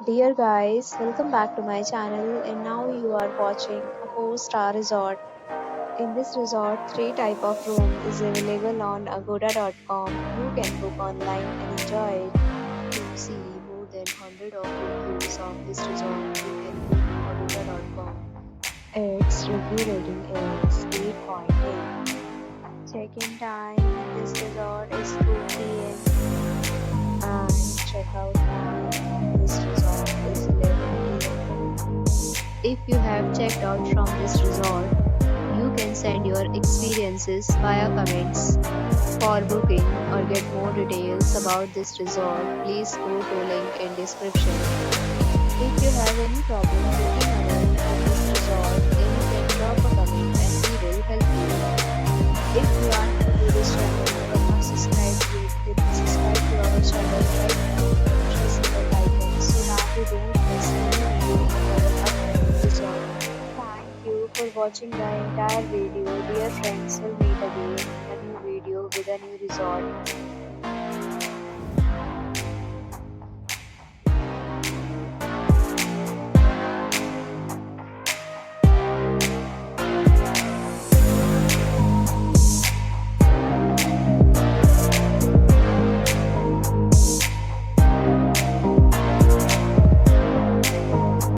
Dear guys, welcome back to my channel and now you are watching a 4-star resort. In this resort, 3 type of room is available on agoda.com. You can book online and enjoy it. To see more than 100 of reviews of this resort, you can go to agoda.com. Its review rating is 8.8. Check-in time in this resort is 2 p.m. and checkout time in this resort is 11 a.m. If you have checked out from this resort, you can send your experiences via comments. For booking or get more details about this resort, please go to link in description. If you have any problem booking a room at this resort, then you can drop a comment and we will help you. If you are new to this channel or not subscribed yet, then subscribe to our channel right now and press the bell icon so that you don't miss any video of our upcoming resort. Thank you for watching the entire video. Dear friends, we'll meet again in a new video with a new resort.